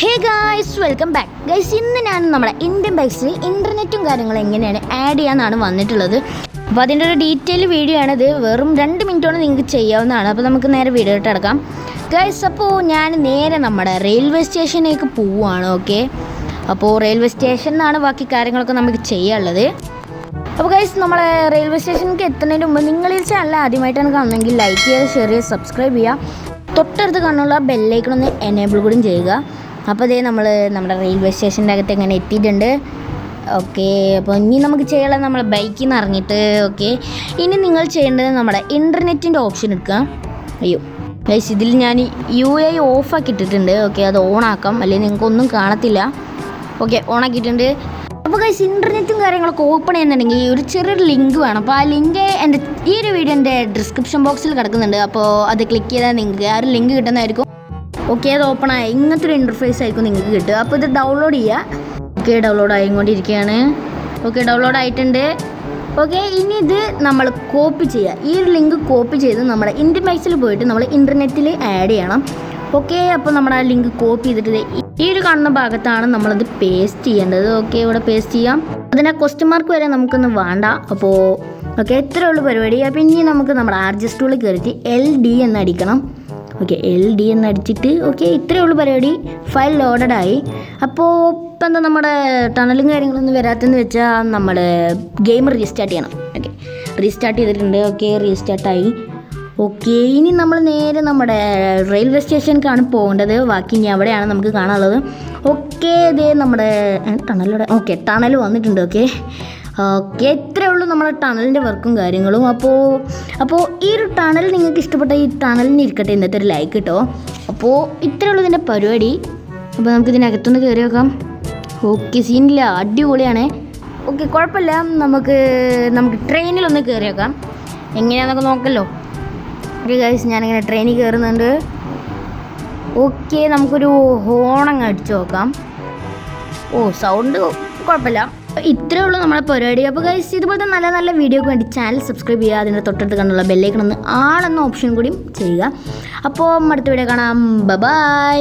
Hey guys, welcome back guys. ഇന്ന് ഞാൻ നമ്മുടെ ഇന്ത്യൻ ബൈക്സിൽ ഇൻ്റർനെറ്റും കാര്യങ്ങളും എങ്ങനെയാണ് ആഡ് ചെയ്യാമെന്നാണ് വന്നിട്ടുള്ളത്. അപ്പോൾ അതിൻ്റെ ഒരു ഡീറ്റെയിൽ വീഡിയോ ആണിത്. വെറും 2 മിനിറ്റോടെ നിങ്ങൾക്ക് ചെയ്യാവുന്നതാണ്. അപ്പോൾ നമുക്ക് നേരെ വീഡിയോ ഇട്ട് കിടക്കാം ഗൈസ്. അപ്പോൾ ഞാൻ നേരെ നമ്മുടെ റെയിൽവേ സ്റ്റേഷനിലേക്ക് പോവുകയാണ്. ഓക്കെ, അപ്പോൾ റെയിൽവേ സ്റ്റേഷനിലാണ് ബാക്കി കാര്യങ്ങളൊക്കെ നമുക്ക് ചെയ്യാനുള്ളത്. അപ്പോൾ ഗൈസ്, നമ്മളെ റെയിൽവേ സ്റ്റേഷനിലേക്ക് എത്തുന്നതിന് മുമ്പ് നിങ്ങൾ ഈ ചാനൽ ആദ്യമായിട്ടാണ് കാണുന്നതെങ്കിൽ ലൈക്ക് ചെയ്യുക, ഷെയർ ചെയ്യുക, സബ്സ്ക്രൈബ് ചെയ്യുക. തൊട്ടടുത്ത് കാണുള്ള ബെല്ലൈക്കൺ ഒന്ന് എനേബിൾ കൂടി ചെയ്യുക. അപ്പോൾ ഇതേ നമ്മൾ നമ്മുടെ റെയിൽവേ സ്റ്റേഷൻ്റെ അകത്ത് എങ്ങനെ എത്തിയിട്ടുണ്ട്. ഓക്കെ, അപ്പോൾ ഇനി നമുക്ക് ചെയ്യാനുള്ളത് നമ്മളെ ബൈക്കിൽ നിന്ന് ഇറങ്ങിയിട്ട് ഓക്കെ ഇനി നിങ്ങൾ ചെയ്യേണ്ടത് നമ്മുടെ ഇൻ്റർനെറ്റിൻ്റെ ഓപ്ഷൻ എടുക്കുക. അയ്യോ ഗൈസ്, ഇതിൽ ഞാൻ UAE ഓഫാക്കി ഇട്ടിട്ടുണ്ട്. ഓക്കെ, അത് ഓണാക്കാം, അല്ലെങ്കിൽ നിങ്ങൾക്കൊന്നും കാണത്തില്ല. ഓക്കെ, ഓണാക്കിയിട്ടുണ്ട്. അപ്പോൾ ഗൈസ്, ഇൻ്റർനെറ്റും കാര്യങ്ങളൊക്കെ ഓപ്പൺ ചെയ്യുന്നുണ്ടെങ്കിൽ ഒരു ചെറിയൊരു ലിങ്ക് വേണം. അപ്പോൾ ആ ലിങ്ക് ഈ ഒരു വീഡിയോൻ്റെ ഡിസ്ക്രിപ്ഷൻ ബോക്സിൽ കിടക്കുന്നുണ്ട്. അപ്പോൾ അത് ക്ലിക്ക് ചെയ്താൽ നിങ്ങൾക്ക് ആ ഒരു ലിങ്ക് കിട്ടുന്നതായിരിക്കും. ഓക്കെ, അത് ഓപ്പൺ ആയി ഇങ്ങനത്തെ ഒരു ഇൻ്റർഫേസ് ആയിരിക്കും നിങ്ങൾക്ക് കിട്ടുക. അപ്പോൾ ഇത് ഡൗൺലോഡ് ചെയ്യുക. ഓക്കെ, ഡൗൺലോഡ് ആയിക്കൊണ്ടിരിക്കുകയാണ്. ഓക്കെ, ഡൗൺലോഡ് ആയിട്ടുണ്ട്. ഓക്കെ, ഇനി ഇത് നമ്മൾ കോപ്പി ചെയ്യുക. ഈ ഒരു ലിങ്ക് കോപ്പി ചെയ്ത് നമ്മുടെ ഇന്ത്യൻ ബൈക്സിൽ പോയിട്ട് നമ്മൾ ഇൻ്റർനെറ്റിൽ ആഡ് ചെയ്യണം. ഓക്കെ, അപ്പോൾ നമ്മുടെ ആ ലിങ്ക് കോപ്പി ചെയ്തിട്ട് ഈ ഒരു കാണുന്ന ഭാഗത്താണ് നമ്മളത് പേസ്റ്റ് ചെയ്യേണ്ടത്. ഓക്കെ, ഇവിടെ പേസ്റ്റ് ചെയ്യാം. അതിനെ ക്വസ്റ്റ്യൻ മാർക്ക് വരെ നമുക്കൊന്ന് വേണ്ട. അപ്പോൾ ഓക്കെ, ഇത്രയേ ഉള്ളൂ പരിപാടി. അപ്പോൾ ഇനി നമുക്ക് നമ്മുടെ RGS ടൂളിൽ കയറിയിട്ട് LD എന്ന് അടിക്കണം. ഓക്കെ, LD എന്ന് അടിച്ചിട്ട് ഓക്കെ, ഇത്രയേ ഉള്ളൂ പരിപാടി. ഫയൽ ലോഡഡ് ആയി. അപ്പോൾ ഇപ്പം എന്താ നമ്മുടെ ടണലും കാര്യങ്ങളൊന്നും വരാത്തെന്ന് വെച്ചാൽ നമ്മൾ ഗെയിം റീസ്റ്റാർട്ട് ചെയ്യണം. ഓക്കെ, റീസ്റ്റാർട്ട് ചെയ്തിട്ടുണ്ട്. ഓക്കെ, റീസ്റ്റാർട്ടായി. ഓക്കെ, ഇനി നമ്മൾ നേരെ നമ്മുടെ റെയിൽവേ സ്റ്റേഷനിലേക്കാണ് പോകേണ്ടത്. ബാക്കി ഇനി അവിടെയാണ് നമുക്ക് കാണാനുള്ളത്. ഓക്കെ, ഇതേ നമ്മുടെ ടണലിലൂടെ ഓക്കെ ടണൽ വന്നിട്ടുണ്ട്. ഓക്കെ ഓക്കെ, ഇത്രയേ ഉള്ളൂ നമ്മുടെ ടണലിൻ്റെ വർക്കും കാര്യങ്ങളും. അപ്പോൾ ഈ ഒരു ടണൽ നിങ്ങൾക്ക് ഇഷ്ടപ്പെട്ട ഈ ടണലിന് ഇരിക്കട്ടെ ഇന്നത്തെ ഒരു ലൈക്ക് കിട്ടോ. അപ്പോൾ ഇത്രയേ ഉള്ളൂ ഇതിൻ്റെ പരിപാടി. അപ്പോൾ നമുക്ക് ഇതിനകത്തൊന്ന് കയറി വെക്കാം. ഓക്കെ, സീനില്ല, അടിപൊളിയാണ്. ഓക്കെ, കുഴപ്പമില്ല. നമുക്ക് ട്രെയിനിലൊന്ന് കയറി വെക്കാം. എങ്ങനെയാണെന്നൊക്കെ നോക്കല്ലോ. ഓക്കെ ഗൈസ്, ഞാനിങ്ങനെ ട്രെയിനിൽ കയറുന്നുണ്ട്. ഓക്കെ, നമുക്കൊരു ഹോണങ്ങ് അടിച്ചു നോക്കാം. സൗണ്ട് കുഴപ്പമില്ല. ഇത്രയേ ഉള്ളൂ നമ്മുടെ പരിപാടി. അപ്പോൾ ഗൈസ്, ഇതുപോലത്തെ നല്ല നല്ല വീഡിയോക്ക് വേണ്ടി ചാനൽ സബ്സ്ക്രൈബ് ചെയ്യുക. അതിൻ്റെ തൊട്ടടുത്ത് കണ്ടുള്ള ബെല്ലൈക്കൺ ഒന്ന് ആളെന്ന ഓപ്ഷൻ കൂടി ചെയ്യുക. അപ്പോൾ അടുത്ത വീഡിയോ കാണാം. ബൈ.